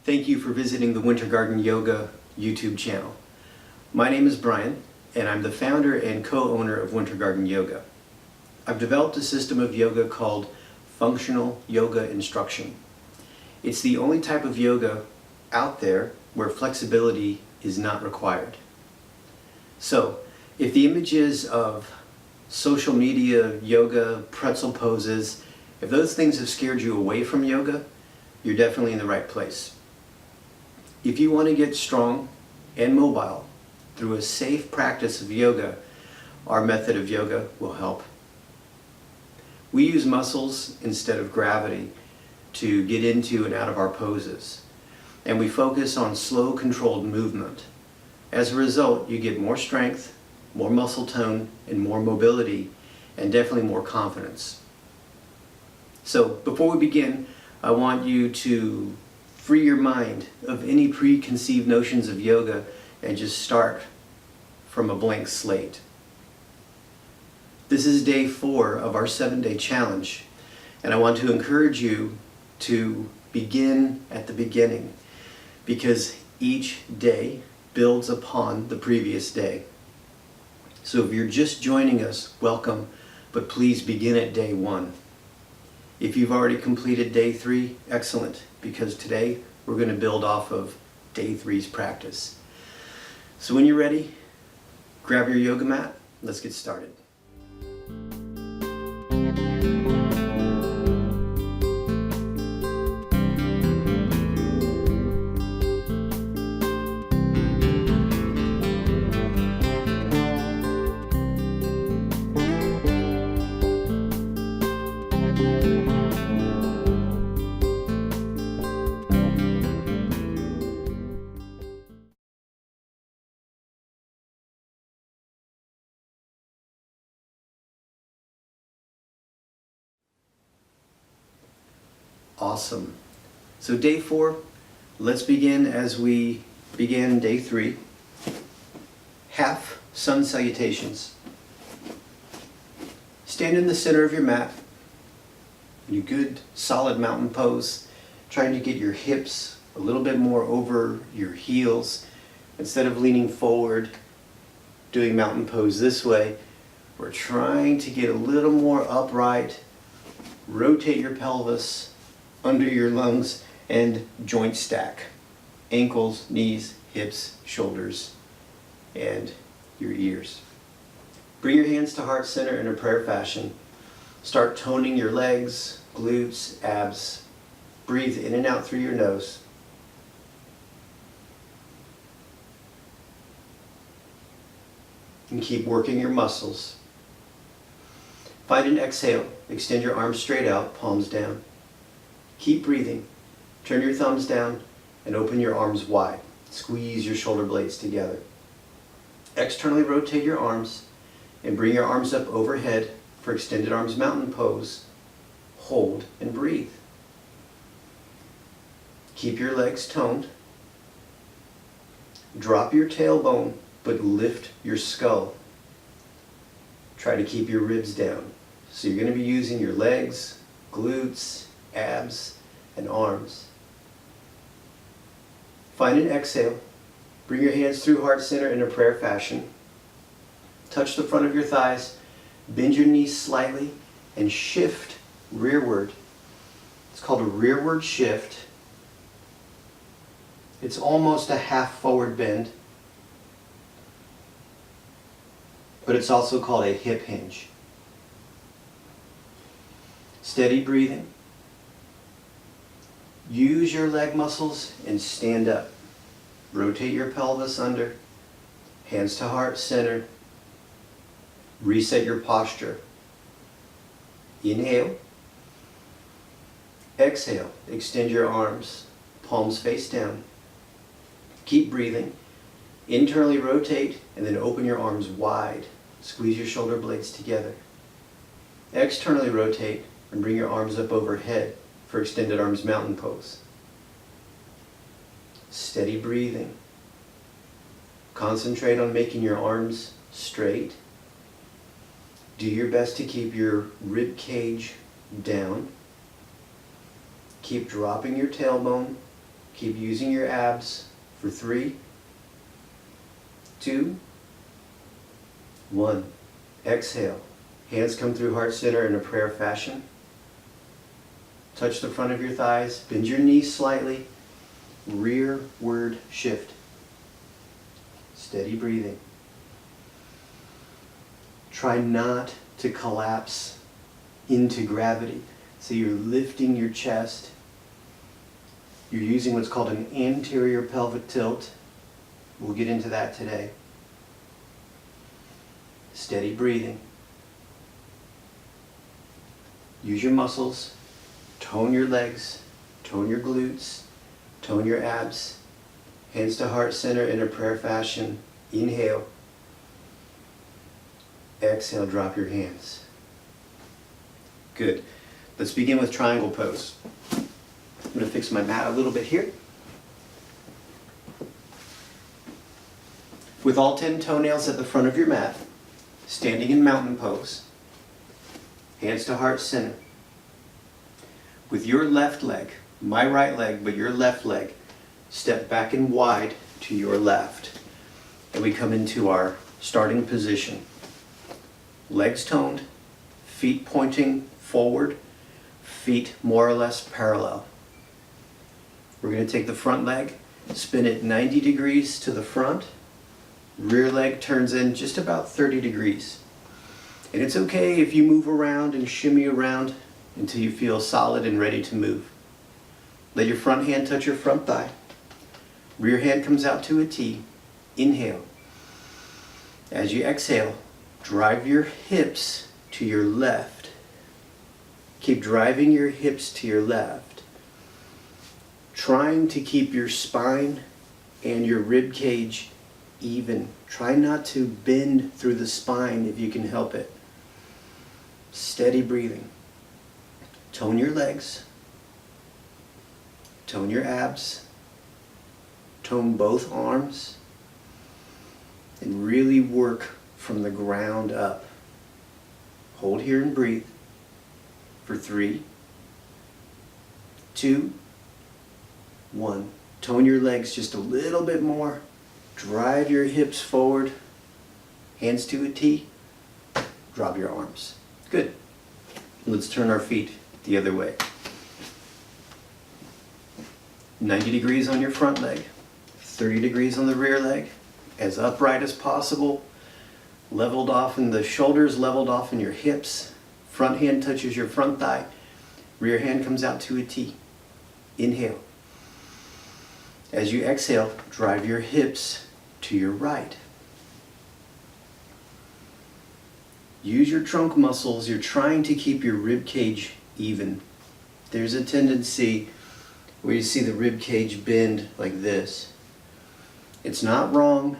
Thank you for visiting the Winter Garden Yoga YouTube channel. My name is Brian, and I'm the founder and co-owner of Winter Garden Yoga. I've developed a system of yoga called Functional Yoga Instruction. It's the only type of yoga out there where flexibility is not required. So, if the images of social media, yoga, pretzel poses, if those things have scared you away from yoga, you're definitely in the right place. If you want to get strong and mobile through a safe practice of yoga, our method of yoga will help. We use muscles instead of gravity to get into and out of our poses, and we focus on slow, controlled movement. As a result, you get more strength, more muscle tone, and more mobility, and definitely more confidence. So, before we begin, I want you to free your mind of any preconceived notions of yoga and just start from a blank slate. This is day 4 of our 7-day challenge, and I want to encourage you to begin at the beginning, because each day builds upon the previous day. So if you're just joining us, welcome, but please begin at day 1. If you've already completed day 3, excellent, because today we're going to build off of day 3's practice. So when you're ready, grab your yoga mat, let's get started. Awesome. So day 4, let's begin as we began day 3. Half sun salutations. Stand in the center of your mat in a good solid mountain pose, trying to get your hips a little bit more over your heels. Instead of leaning forward, doing mountain pose this way, we're trying to get a little more upright. Rotate your pelvis under your lungs and joint stack. Ankles, knees, hips, shoulders, and your ears. Bring your hands to heart center in a prayer fashion. Start toning your legs, glutes, abs. Breathe in and out through your nose. And keep working your muscles. Find an exhale. Extend your arms straight out, palms down. Keep breathing. Turn your thumbs down and open your arms wide. Squeeze your shoulder blades together. Externally rotate your arms and bring your arms up overhead for extended arms mountain pose. Hold and breathe. Keep your legs toned. Drop your tailbone, but lift your skull. Try to keep your ribs down. So you're going to be using your legs, glutes, abs, and arms. Find an exhale. Bring your hands through heart center in a prayer fashion. Touch the front of your thighs. Bend your knees slightly and shift rearward. It's called a rearward shift. It's almost a half forward bend, but it's also called a hip hinge. Steady breathing. Use your leg muscles and stand up. Rotate your pelvis under. Hands to heart center. Reset your posture. Inhale. Exhale. Extend your arms. Palms face down. Keep breathing. Internally rotate and then open your arms wide. Squeeze your shoulder blades together. Externally rotate and bring your arms up overhead for extended arms mountain pose. Steady breathing. Concentrate on making your arms straight. Do your best to keep your rib cage down. Keep dropping your tailbone. Keep using your abs for 3, 2, 1. Exhale. Hands come through heart center in a prayer fashion. Touch the front of your thighs. Bend your knees slightly. Rearward shift. Steady breathing. Try not to collapse into gravity. So you're lifting your chest. You're using what's called an anterior pelvic tilt. We'll get into that today. Steady breathing. Use your muscles. Tone your legs. Tone your glutes. Tone your abs. Hands to heart center in a prayer fashion. Inhale. Exhale, drop your hands. Good. Let's begin with triangle pose. I'm going to fix my mat a little bit here. With all 10 toenails at the front of your mat, standing in mountain pose, hands to heart center. With your left leg, my right leg, but your left leg, step back and wide to your left. And we come into our starting position. Legs toned, feet pointing forward, feet more or less parallel. We're going to take the front leg, spin it 90 degrees to the front. Rear leg turns in just about 30 degrees. And it's okay if you move around and shimmy around until you feel solid and ready to move. Let your front hand touch your front thigh. Rear hand comes out to a T. Inhale. As you exhale, drive your hips to your left. Keep driving your hips to your left. Trying to keep your spine and your rib cage even. Try not to bend through the spine if you can help it. Steady breathing. Tone your legs. Tone your abs. Tone both arms. And really work from the ground up. Hold here and breathe for 3, 2, 1. Tone your legs just a little bit more. Drive your hips forward. Hands to a T. Drop your arms. Good. Let's turn our feet the other way. 90 degrees on your front leg. 30 degrees on the rear leg. As upright as possible. Leveled off in the shoulders, leveled off in your hips. Front hand touches your front thigh. Rear hand comes out to a T. Inhale. As you exhale, drive your hips to your right. Use your trunk muscles. You're trying to keep your rib cage even. There's a tendency where you see the rib cage bend like this. It's not wrong.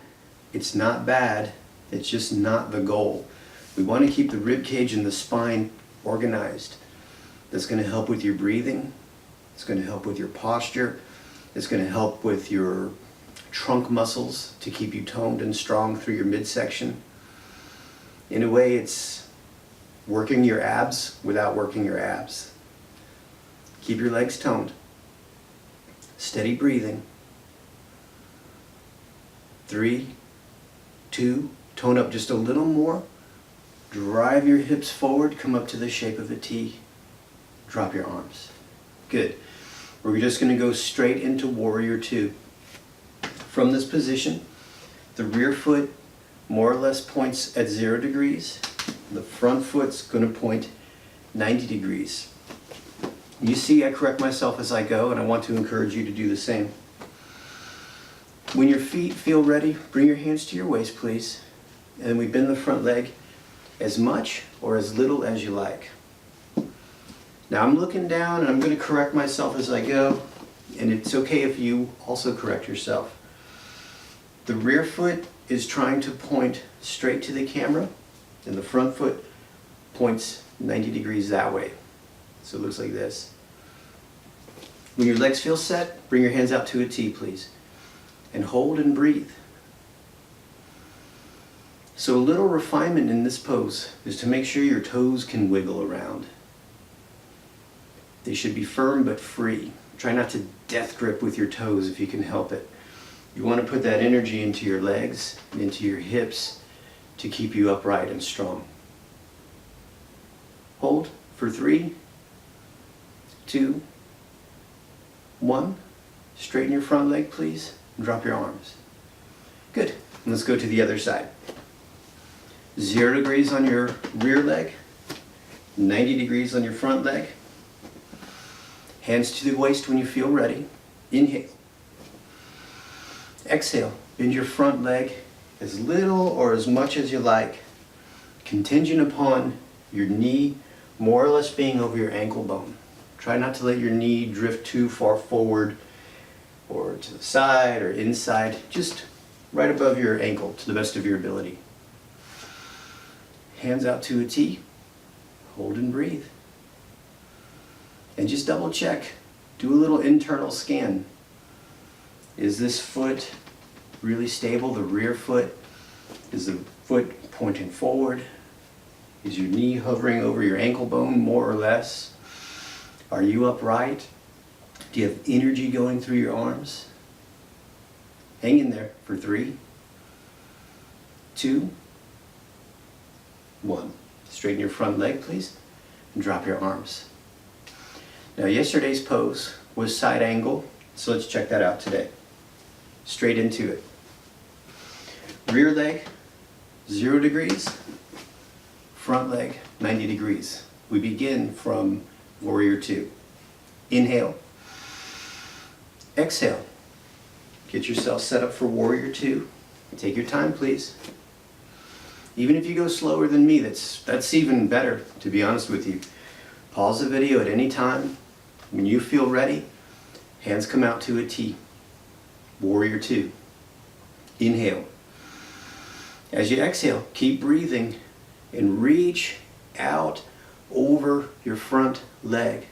It's not bad. It's just not the goal. We want to keep the rib cage and the spine organized. That's going to help with your breathing. It's going to help with your posture. It's going to help with your trunk muscles to keep you toned and strong through your midsection. In a way, it's working your abs without working your abs. Keep your legs toned. Steady breathing. 3, 2, tone up just a little more. Drive your hips forward, come up to the shape of a T. Drop your arms. Good. We're just going to go straight into Warrior Two. From this position, the rear foot more or less points at 0 degrees. The front foot's going to point 90 degrees. You see, I correct myself as I go, and I want to encourage you to do the same. When your feet feel ready, bring your hands to your waist, please. And we bend the front leg as much or as little as you like. Now I'm looking down and I'm going to correct myself as I go, and it's okay if you also correct yourself. The rear foot is trying to point straight to the camera, and the front foot points 90 degrees that way. So it looks like this. When your legs feel set, bring your hands out to a T, please. And hold and breathe. So a little refinement in this pose is to make sure your toes can wiggle around. They should be firm but free. Try not to death grip with your toes if you can help it. You want to put that energy into your legs and into your hips to keep you upright and strong. Hold for 3, 2, 1. Straighten your front leg, please, and drop your arms. Good. Let's go to the other side. 0 degrees on your rear leg, 90 degrees on your front leg. Hands to the waist when you feel ready. Inhale. Exhale. Bend your front leg as little or as much as you like, contingent upon your knee more or less being over your ankle bone. Try not to let your knee drift too far forward or to the side or inside, just right above your ankle to the best of your ability. Hands out to a T. Hold and breathe. And just double check. Do a little internal scan. Is this foot really stable, the rear foot? Is the foot pointing forward? Is your knee hovering over your ankle bone more or less? Are you upright? Do you have energy going through your arms? Hang in there for 3, 2, 1. Straighten your front leg, please, and drop your arms. Now, yesterday's pose was side angle, so let's check that out today. Straight into it. Rear leg, 0 degrees. Front leg, 90 degrees. We begin from Warrior 2. Inhale. Exhale. Get yourself set up for Warrior 2. Take your time, please. Even if you go slower than me, that's even better, to be honest with you. Pause the video at any time. When you feel ready, hands come out to a T. Warrior 2. Inhale. As you exhale, keep breathing and reach out over your front leg.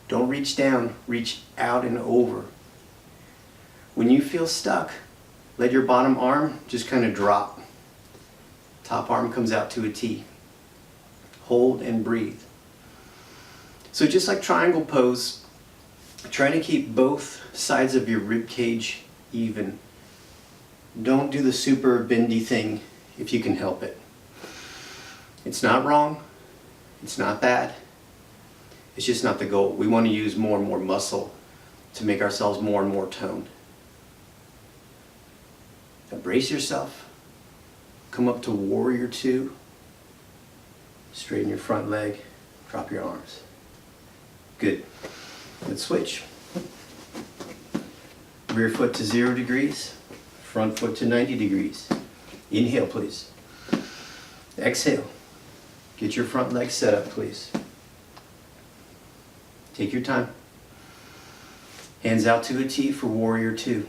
Don't reach down, reach out and over. When you feel stuck, let your bottom arm just kind of drop. Top arm comes out to a T. Hold and breathe. So just like triangle pose, try to keep both sides of your rib cage even. Don't do the super bendy thing if you can help it. It's not wrong. It's not bad. It's just not the goal. We want to use more and more muscle to make ourselves more and more toned. Now brace yourself. Come up to Warrior 2. Straighten your front leg. Drop your arms. Good. Let's switch. Rear foot to 0 degrees. Front foot to 90 degrees. Inhale, please. Exhale. Get your front leg set up, please. Take your time. Hands out to a T for Warrior 2.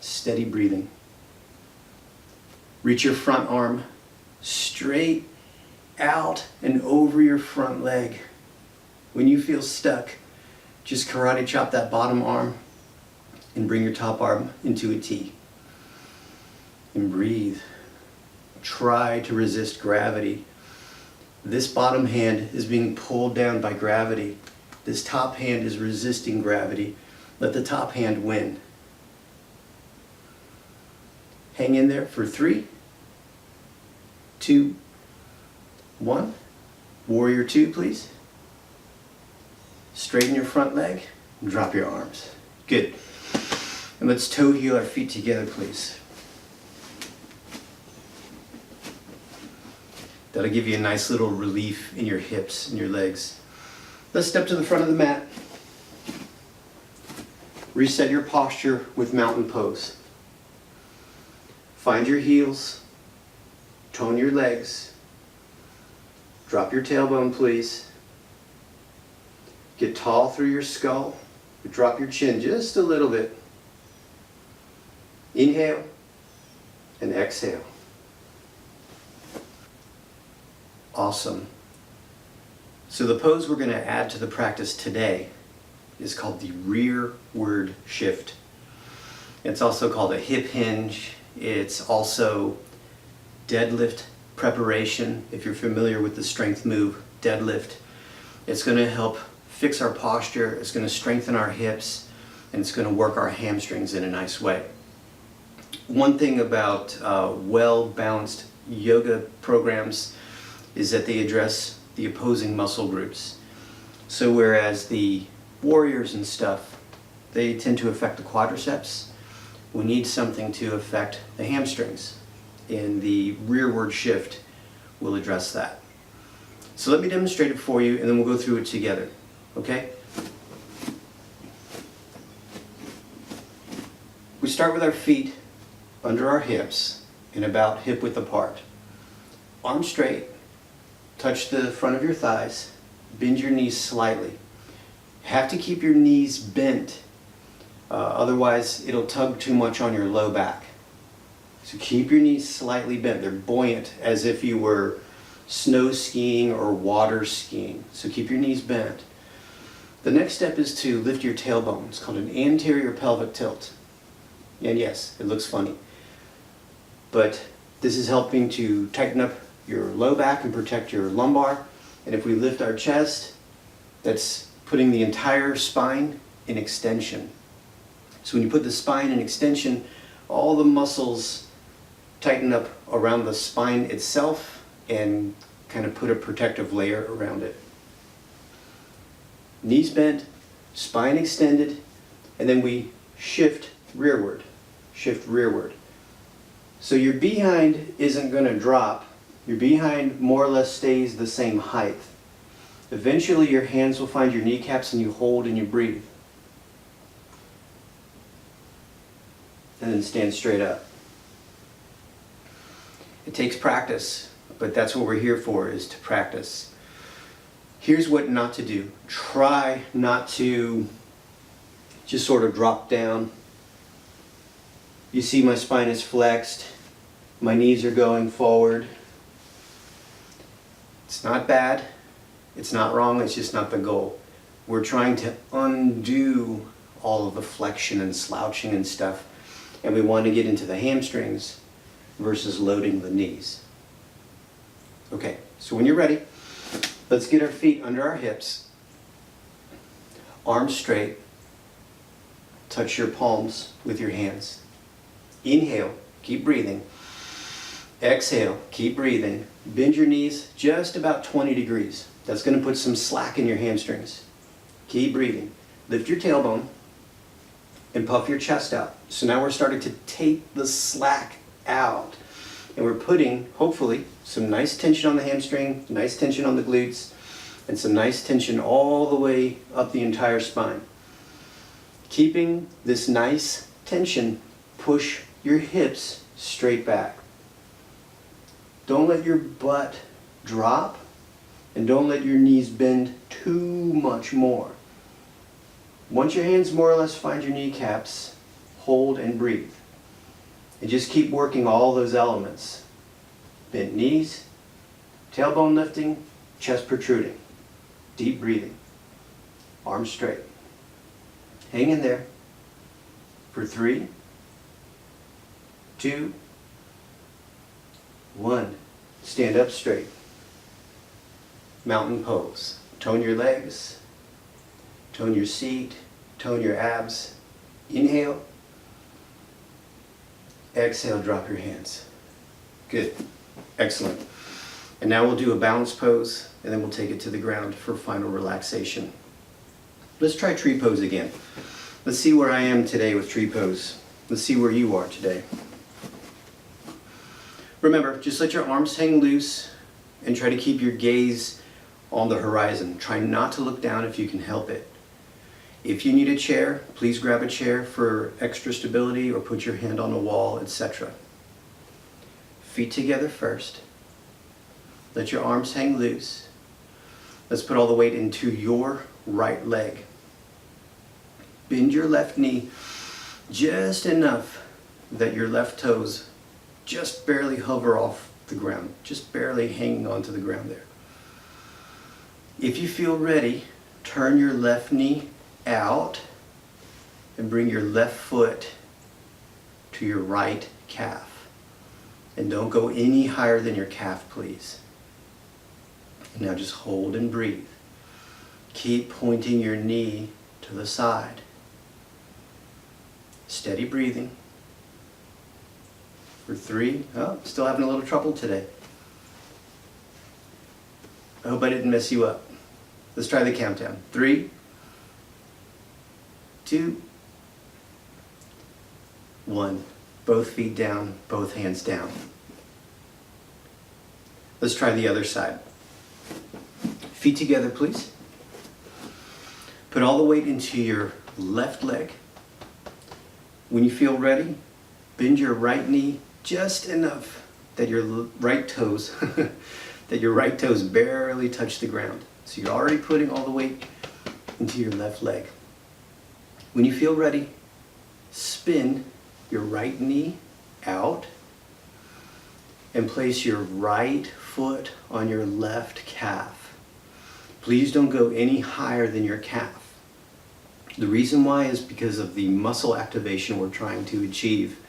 Steady breathing. Reach your front arm straight out and over your front leg. When you feel stuck, just karate chop that bottom arm and bring your top arm into a T. And breathe. Try to resist gravity. This bottom hand is being pulled down by gravity. This top hand is resisting gravity. Let the top hand win. Hang in there for 3, 2, 1. Warrior 2, please. Straighten your front leg and drop your arms. Good. And let's toe heel our feet together, please. That'll give you a nice little relief in your hips and your legs. Let's step to the front of the mat. Reset your posture with mountain pose. Find your heels. Tone your legs. Drop your tailbone, please. Get tall through your skull. Drop your chin just a little bit. Inhale and exhale. Awesome. So the pose we're going to add to the practice today is called the rearward shift. It's also called a hip hinge. It's also deadlift preparation. If you're familiar with the strength move, deadlift, it's going to help fix our posture, it's going to strengthen our hips, and it's going to work our hamstrings in a nice way. One thing about well-balanced yoga programs is that they address the opposing muscle groups. So whereas the warriors and stuff, they tend to affect the quadriceps, we need something to affect the hamstrings, and the rearward shift will address that. So let me demonstrate it for you, and then we'll go through it together, okay? We start with our feet under our hips and about hip width apart. Arms straight, touch the front of your thighs, bend your knees slightly. Have to keep your knees bent, otherwise it'll tug too much on your low back. So keep your knees slightly bent. They're buoyant as if you were snow skiing or water skiing. So keep your knees bent. The next step is to lift your tailbone. It's called an anterior pelvic tilt. And yes, it looks funny, but this is helping to tighten up your low back and protect your lumbar. And if we lift our chest, that's putting the entire spine in extension. So when you put the spine in extension, all the muscles tighten up around the spine itself and kind of put a protective layer around it. Knees bent, spine extended, and then we shift rearward. Shift rearward. So your behind isn't going to drop. Your behind more or less stays the same height. Eventually your hands will find your kneecaps and you hold and you breathe. And then stand straight up. It takes practice, but that's what we're here for, is to practice. Here's what not to do. Try not to just sort of drop down. You see my spine is flexed. My knees are going forward. It's not bad. It's not wrong. It's just not the goal. We're trying to undo all of the flexion and slouching and stuff. And we want to get into the hamstrings versus loading the knees. Okay, so when you're ready, let's get our feet under our hips. Arms straight. Touch your palms with your hands. Inhale, keep breathing. Exhale, keep breathing. Bend your knees just about 20 degrees. That's going to put some slack in your hamstrings. Keep breathing. Lift your tailbone and puff your chest out. So now we're starting to take the slack out. And we're putting, hopefully, some nice tension on the hamstring, nice tension on the glutes, and some nice tension all the way up the entire spine. Keeping this nice tension, push your hips straight back. Don't let your butt drop, and don't let your knees bend too much more. Once your hands more or less find your kneecaps, hold and breathe. And just keep working all those elements. Bent knees, tailbone lifting, chest protruding. Deep breathing. Arms straight. Hang in there for 3, 2, 1. Stand up straight. Mountain pose. Tone your legs. Tone your seat. Tone your abs. Inhale. Exhale, drop your hands. Good. Excellent. And now we'll do a balance pose, and then we'll take it to the ground for final relaxation. Let's try tree pose again. Let's see where I am today with tree pose. Let's see where you are today. Remember, just let your arms hang loose and try to keep your gaze on the horizon. Try not to look down if you can help it. If you need a chair, please grab a chair for extra stability or put your hand on a wall, etc. Feet together first. Let your arms hang loose. Let's put all the weight into your right leg. Bend your left knee just enough that your left toes just barely hover off the ground, just barely hanging onto the ground there. If you feel ready, turn your left knee out and bring your left foot to your right calf. And don't go any higher than your calf, please. And now just hold and breathe. Keep pointing your knee to the side. Steady breathing. For 3, oh, still having a little trouble today. I hope I didn't mess you up. Let's try the countdown. 3, 2, 1. Both feet down, both hands down. Let's try the other side. Feet together, please. Put all the weight into your left leg. When you feel ready, bend your right knee just enough that your right toes barely touch the ground. So you're already putting all the weight into your left leg. When you feel ready, spin your right knee out and place your right foot on your left calf. Please don't go any higher than your calf. The reason why is because of the muscle activation we're trying to achieve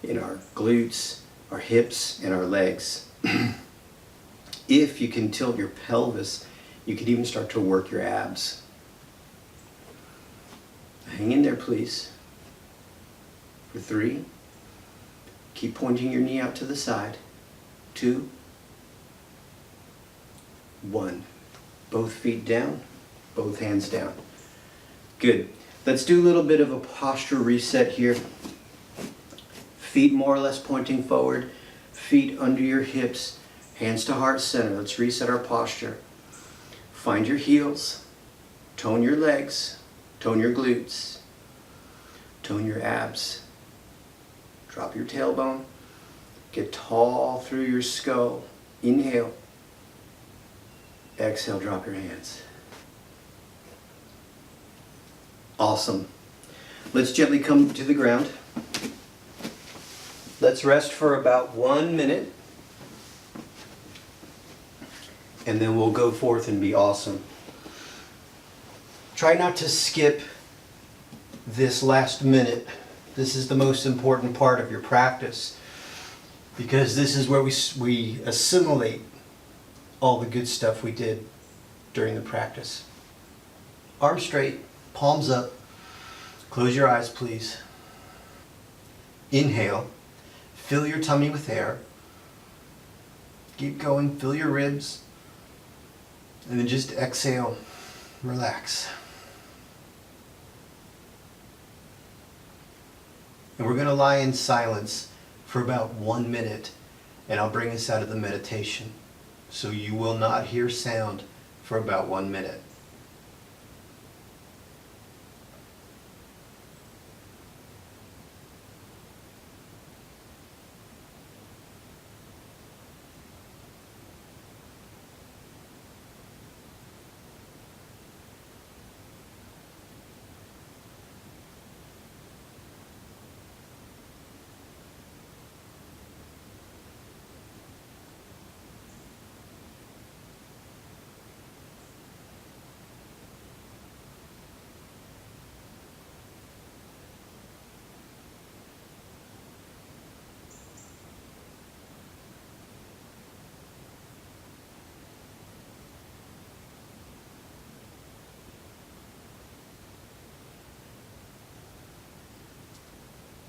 in our glutes, our hips, and our legs. If you can tilt your pelvis, you can even start to work your abs. Hang in there, please. For 3, keep pointing your knee out to the side. 2, 1. Both feet down, both hands down. Good. Let's do a little bit of a posture reset here. Feet more or less pointing forward, feet under your hips, hands to heart center. Let's reset our posture. Find your heels, tone your legs, tone your glutes, tone your abs. Drop your tailbone, get tall through your skull. Inhale, exhale, drop your hands. Awesome. Let's gently come to the ground. Let's rest for about 1 minute. And then we'll go forth and be awesome. Try not to skip this last minute. This is the most important part of your practice, because this is where we assimilate all the good stuff we did during the practice. Arms straight, palms up. Close your eyes, please. Inhale. Fill your tummy with air. Keep going. Fill your ribs. And then just exhale. Relax. And we're going to lie in silence for about 1 minute, and I'll bring us out of the meditation. So you will not hear sound for about 1 minute.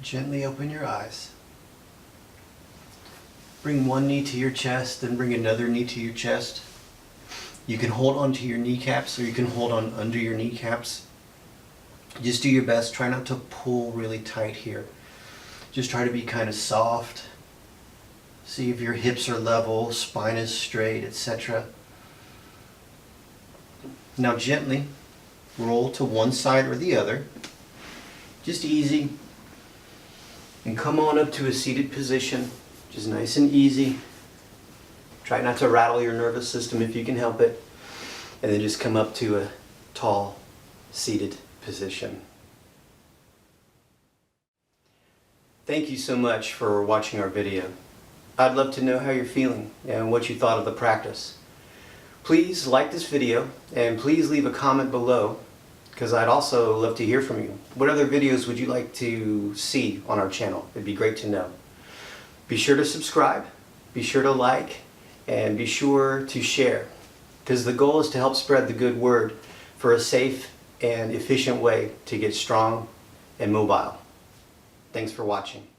Gently open your eyes. Bring one knee to your chest, then bring another knee to your chest. You can hold onto your kneecaps, or you can hold on under your kneecaps. Just do your best. Try not to pull really tight here. Just try to be kind of soft. See if your hips are level, spine is straight, etc. Now gently roll to one side or the other. Just easy. And come on up to a seated position, just nice and easy. Try not to rattle your nervous system if you can help it. And then just come up to a tall, seated position. Thank you so much for watching our video. I'd love to know how you're feeling and what you thought of the practice. Please like this video and please leave a comment below, because I'd also love to hear from you. What other videos would you like to see on our channel? It'd be great to know. Be sure to subscribe, be sure to like, and be sure to share, because the goal is to help spread the good word for a safe and efficient way to get strong and mobile. Thanks for watching.